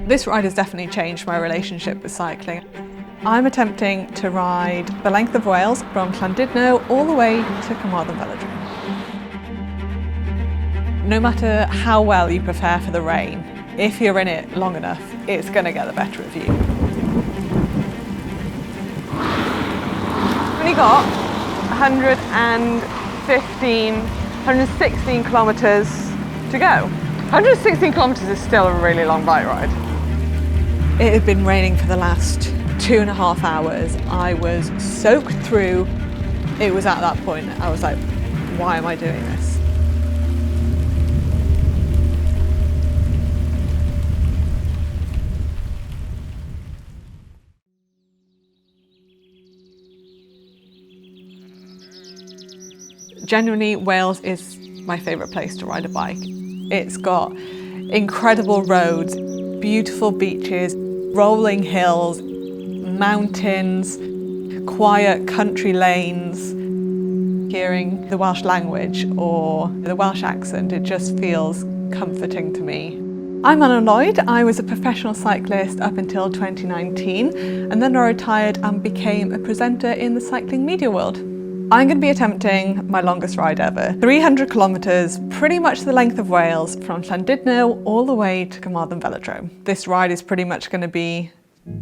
This ride has definitely changed my relationship with cycling. I'm attempting to ride the length of Wales from Llandudno all the way to Carmarthen Velodrome. No matter how well you prepare for the rain, if you're in it long enough, it's going to get the better of you. We've only got 116 kilometres to go. 116 kilometres is still a really long bike ride. It had been raining for the last 2.5 hours. I was soaked through. It was at that point I was like, why am I doing this? Genuinely, Wales is my favourite place to ride a bike. It's got incredible roads, beautiful beaches, rolling hills, mountains, quiet country lanes. Hearing the Welsh language or the Welsh accent, it just feels comforting to me. I'm Manon Lloyd. I was a professional cyclist up until 2019, and then I retired and became a presenter in the cycling media world. I'm going to be attempting my longest ride ever. 300 kilometres, pretty much the length of Wales, from Llandudno all the way to Carmarthen Velodrome. This ride is pretty much going to be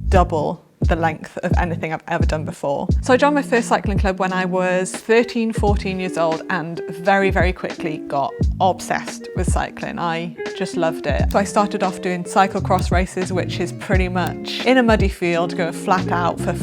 double the length of anything I've ever done before. So I joined my first cycling club when I was 13, 14 years old and very, very quickly got obsessed with cycling. I just loved it. So I started off doing cyclocross races, which is pretty much in a muddy field, going flat out for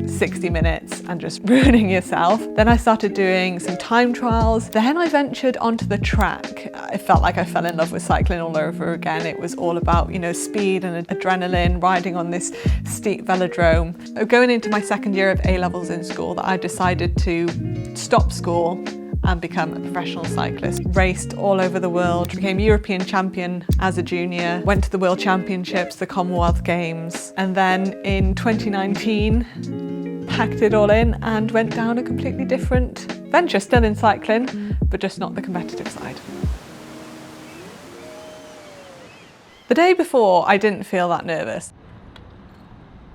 60 minutes and just ruining yourself. Then I started doing some time trials. Then I ventured onto the track. I felt like I fell in love with cycling all over again. It was all about, speed and adrenaline, riding on this steep velodrome. Going into my second year of A-levels in school, that I decided to stop school and become a professional cyclist. Raced all over the world, became European champion as a junior, went to the World Championships, the Commonwealth Games, and then in 2019, packed it all in and went down a completely different venture, still in cycling, but just not the competitive side. The day before, I didn't feel that nervous.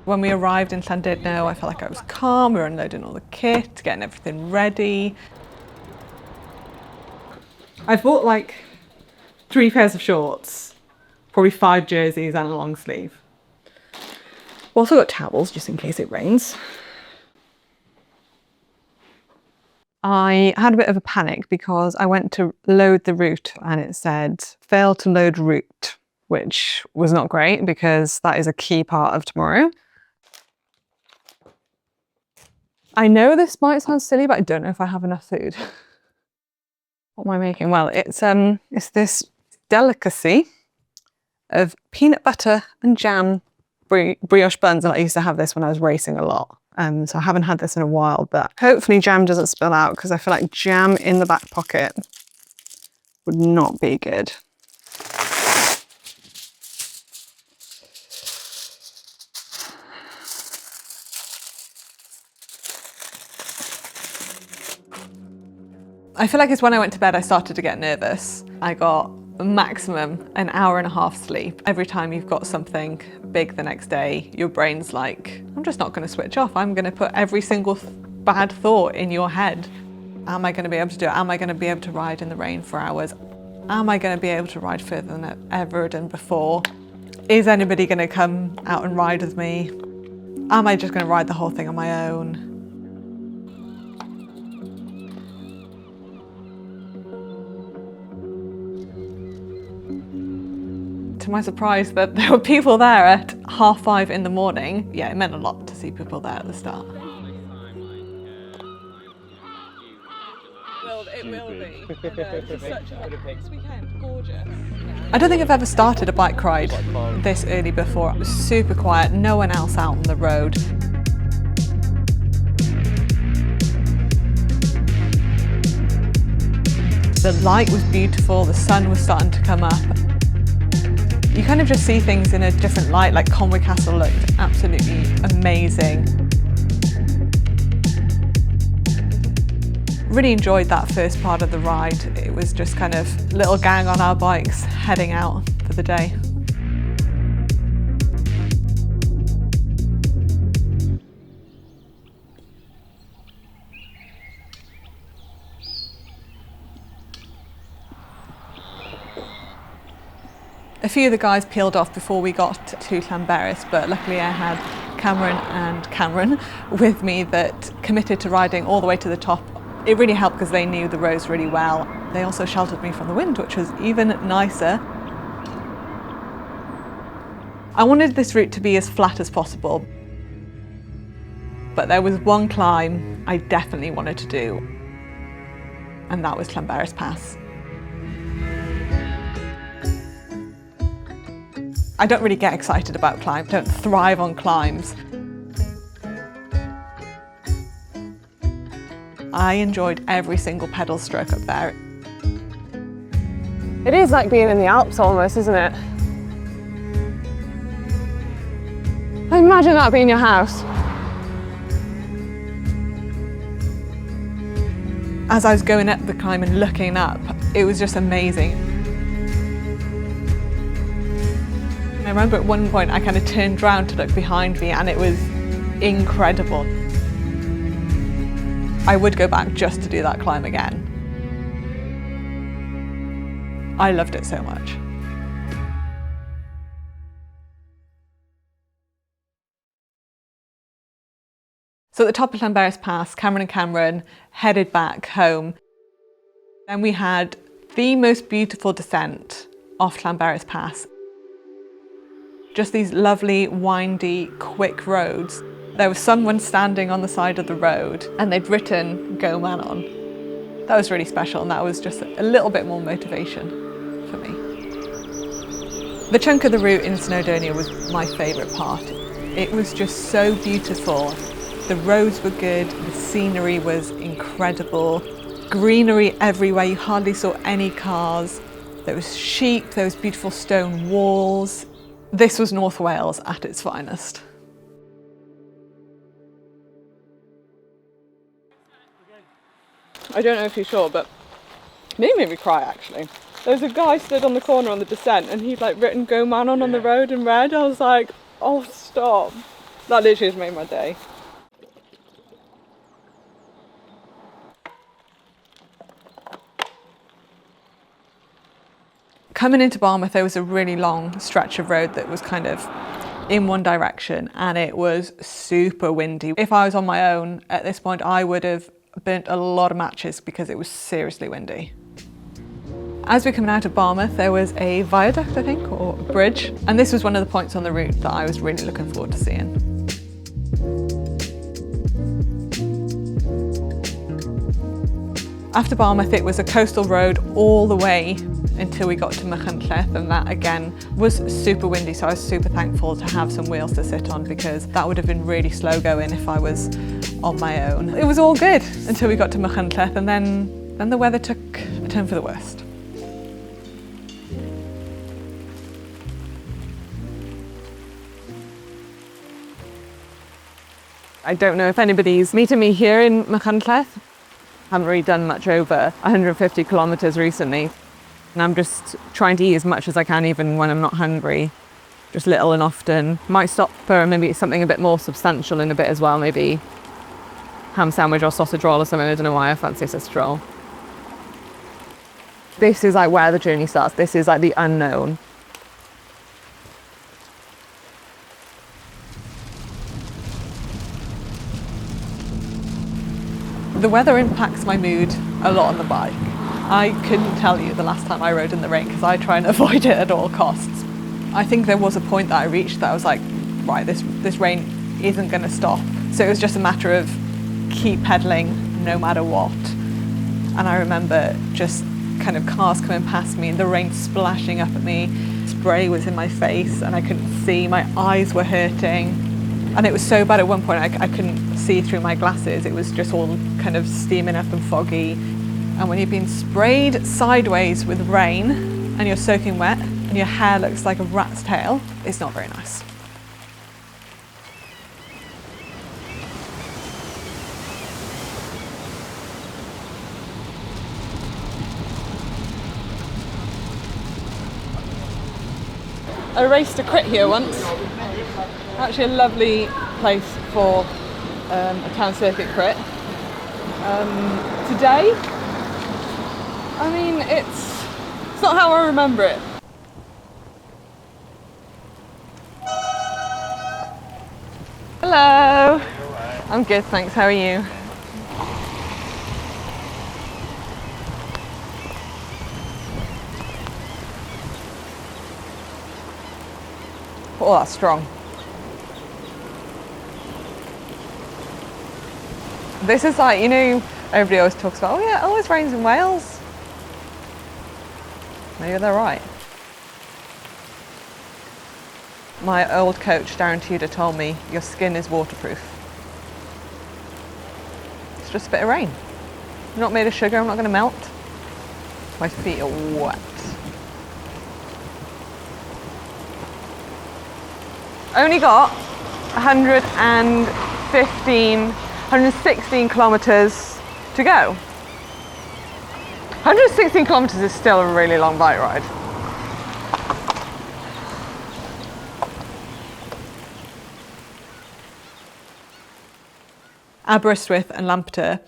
When we arrived in Llandudno, I felt like I was calm. We were unloading all the kit, getting everything ready. I've bought like 3 pairs of shorts, probably 5 jerseys and a long sleeve. I've also got towels just in case it rains. I had a bit of a panic because I went to load the route and it said fail to load route, which was not great because that is a key part of tomorrow. I know this might sound silly, but I don't know if I have enough food. What am I making? Well, it's this delicacy of peanut butter and jam brioche buns, and I used to have this when I was racing a lot. So I haven't had this in a while, but hopefully jam doesn't spill out because I feel like jam in the back pocket would not be good. I feel like it's when I went to bed I started to get nervous. I got maximum an hour and a half sleep. Every time you've got something big the next day, your brain's like, I'm just not going to switch off. I'm going to put every single bad thought in your head. Am I going to be able to do it? Am I going to be able to ride in the rain for hours? Am I going to be able to ride further than I've ever done before? Is anybody going to come out and ride with me? Am I just going to ride the whole thing on my own? To my surprise, that there were people there at 5:30 in the morning. Yeah, it meant a lot to see people there at the start. It will be. It's such a this weekend, gorgeous. I don't think I've ever started a bike ride this early before. It was super quiet, no one else out on the road. The light was beautiful, the sun was starting to come up. You kind of just see things in a different light, like Conwy Castle looked absolutely amazing. Really enjoyed that first part of the ride. It was just kind of little gang on our bikes heading out for the day. A few of the guys peeled off before we got to Llanberis, but luckily I had Cameron with me that committed to riding all the way to the top. It really helped because they knew the roads really well. They also sheltered me from the wind, which was even nicer. I wanted this route to be as flat as possible, but there was one climb I definitely wanted to do, and that was Llanberis Pass. I don't really get excited about climbs, don't thrive on climbs. I enjoyed every single pedal stroke up there. It is like being in the Alps almost, isn't it? Imagine that being your house. As I was going up the climb and looking up, it was just amazing. I remember at one point I kind of turned round to look behind me and it was incredible. I would go back just to do that climb again. I loved it so much. So at the top of Llanberis Pass, Cameron headed back home. Then we had the most beautiful descent off Llanberis Pass. Just these lovely, windy, quick roads. There was someone standing on the side of the road and they'd written, "Go Manon." That was really special and that was just a little bit more motivation for me. The chunk of the route in Snowdonia was my favourite part. It was just so beautiful. The roads were good, the scenery was incredible. Greenery everywhere, you hardly saw any cars. There was sheep, there was beautiful stone walls. This was North Wales at its finest. I don't know if you saw, but it made me cry actually. There was a guy stood on the corner on the descent and he'd like written "Go Manon" on the road in red. I was like, oh stop. That literally just made my day. Coming into Barmouth, there was a really long stretch of road that was kind of in one direction and it was super windy. If I was on my own at this point, I would have burnt a lot of matches because it was seriously windy. As we're coming out of Barmouth, there was a viaduct, I think, or a bridge. And this was one of the points on the route that I was really looking forward to seeing. After Barmouth, it was a coastal road all the way until we got to Machynlleth, and that again was super windy, so I was super thankful to have some wheels to sit on because that would have been really slow going if I was on my own. It was all good until we got to Machynlleth, and then the weather took a turn for the worst. I don't know if anybody's meeting me here in Machynlleth. Haven't really done much over 150 kilometres recently. And I'm just trying to eat as much as I can even when I'm not hungry. Just little and often. Might stop for maybe something a bit more substantial in a bit as well, maybe ham sandwich or sausage roll or something. I don't know why I fancy a sausage roll. This is like where the journey starts. This is like the unknown. The weather impacts my mood a lot on the bike. I couldn't tell you the last time I rode in the rain because I try and avoid it at all costs. I think there was a point that I reached that I was like, right, this rain isn't going to stop. So it was just a matter of keep pedaling no matter what. And I remember just kind of cars coming past me and the rain splashing up at me. Spray was in my face and I couldn't see, my eyes were hurting. And it was so bad at one point I couldn't see through my glasses. It was just all kind of steaming up and foggy. And when you've been sprayed sideways with rain and you're soaking wet and your hair looks like a rat's tail, it's not very nice. I raced a crit here once. Actually a lovely place for a town circuit crit. Today, I mean, it's not how I remember it. Hello. I'm good, thanks. How are you? Oh, that's strong. This is like, you know, everybody always talks about, oh yeah, it always rains in Wales. Maybe they're right. My old coach, Darren Tudor, told me your skin is waterproof. It's just a bit of rain. I'm not made of sugar, I'm not going to melt. My feet are wet. Only got 116 kilometres to go. 116 kilometres is still a really long bike ride. Aberystwyth and Lampeter.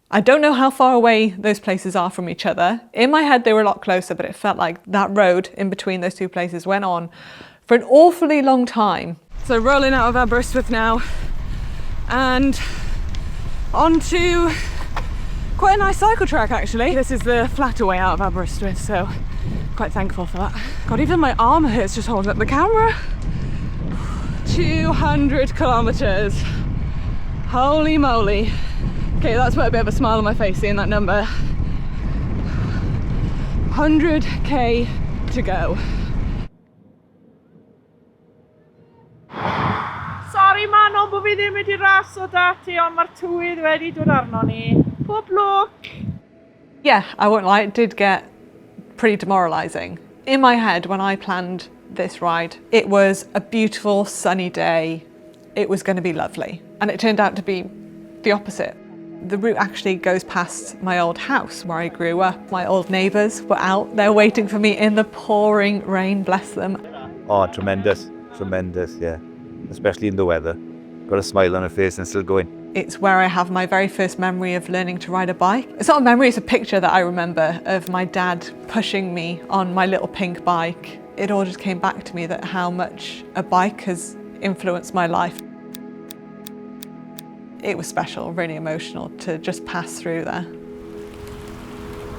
I don't know how far away those places are from each other. In my head they were a lot closer, but it felt like that road in between those two places went on for an awfully long time. So rolling out of Aberystwyth now and onto quite a nice cycle track actually. This is the flatter way out of Aberystwyth, so quite thankful for that. God, even my arm hurts just holding up the camera. 200 kilometres. Holy moly. Okay, that's put a bit of a smile on my face seeing that number. 100k to go. Sorry Manon, bo fi ddim wedi raso dati, ond mae'r tywydd wedi dod arno ni. Pob lwc! Yeah, I won't lie, it did get pretty demoralising. In my head, when I planned this ride, it was a beautiful sunny day. It was going to be lovely. And it turned out to be the opposite. The route actually goes past my old house where I grew up. My old neighbours were out there waiting for me in the pouring rain, bless them. Oh, tremendous, tremendous, yeah. Especially in the weather. Got a smile on her face and still going. It's where I have my very first memory of learning to ride a bike. It's not a memory, it's a picture that I remember of my dad pushing me on my little pink bike. It all just came back to me that how much a bike has influenced my life. It was special, really emotional to just pass through there.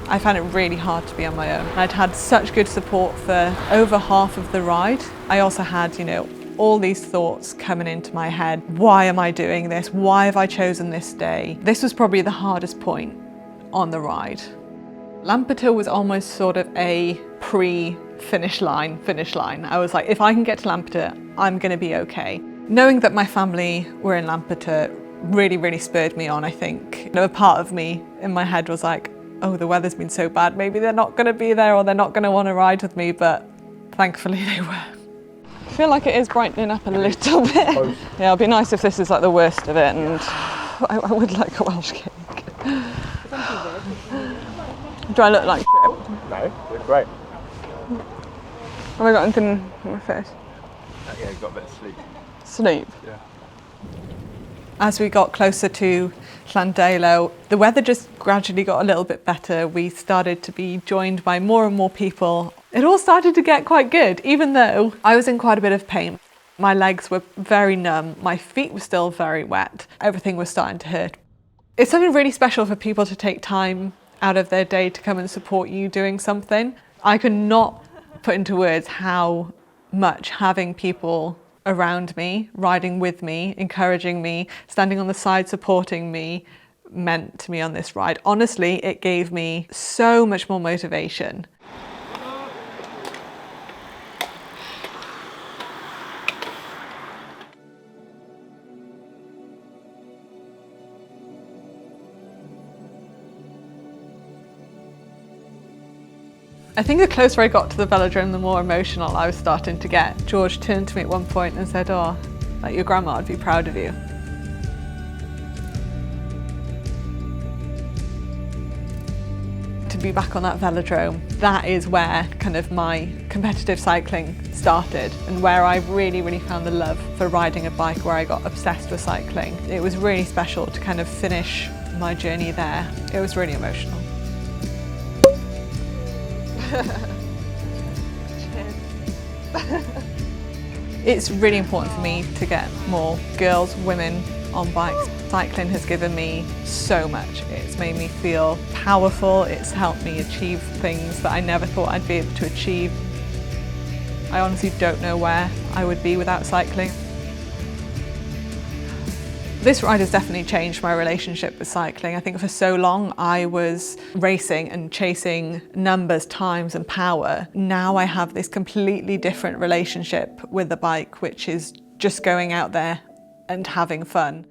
I found it really hard to be on my own. I'd had such good support for over half of the ride. I also had, you know, all these thoughts coming into my head. Why am I doing this? Why have I chosen this day? This was probably the hardest point on the ride. Lampeter was almost sort of a pre-finish line. I was like, if I can get to Lampeter, I'm going to be okay. Knowing that my family were in Lampeter really, really spurred me on, I think. You know, a part of me in my head was like, oh, the weather's been so bad, maybe they're not going to be there or they're not going to want to ride with me, but thankfully they were. I feel like it is brightening up a little bit. Yeah, it'd be nice if this is like the worst of it, and I would like a Welsh cake. Do I look like shit? No, you're great. Have I got anything on my face? Yeah, you got a bit of sleep. Sleep? Yeah. As we got closer to Llandelo, the weather just gradually got a little bit better. We started to be joined by more and more people. It all started to get quite good, even though I was in quite a bit of pain. My legs were very numb, my feet were still very wet, everything was starting to hurt. It's something really special for people to take time out of their day to come and support you doing something. I could not put into words how much having people around me, riding with me, encouraging me, standing on the side supporting me meant to me on this ride. Honestly, it gave me so much more motivation. I think the closer I got to the velodrome, the more emotional I was starting to get. George turned to me at one point and said, oh, like your grandma would be proud of you. To be back on that velodrome, that is where kind of my competitive cycling started and where I really, really found the love for riding a bike, where I got obsessed with cycling. It was really special to kind of finish my journey there. It was really emotional. Cheers. It's really important for me to get more girls, women on bikes. Cycling has given me so much. It's made me feel powerful, it's helped me achieve things that I never thought I'd be able to achieve. I honestly don't know where I would be without cycling. This ride has definitely changed my relationship with cycling. I think for so long I was racing and chasing numbers, times and power. Now I have this completely different relationship with the bike, which is just going out there and having fun.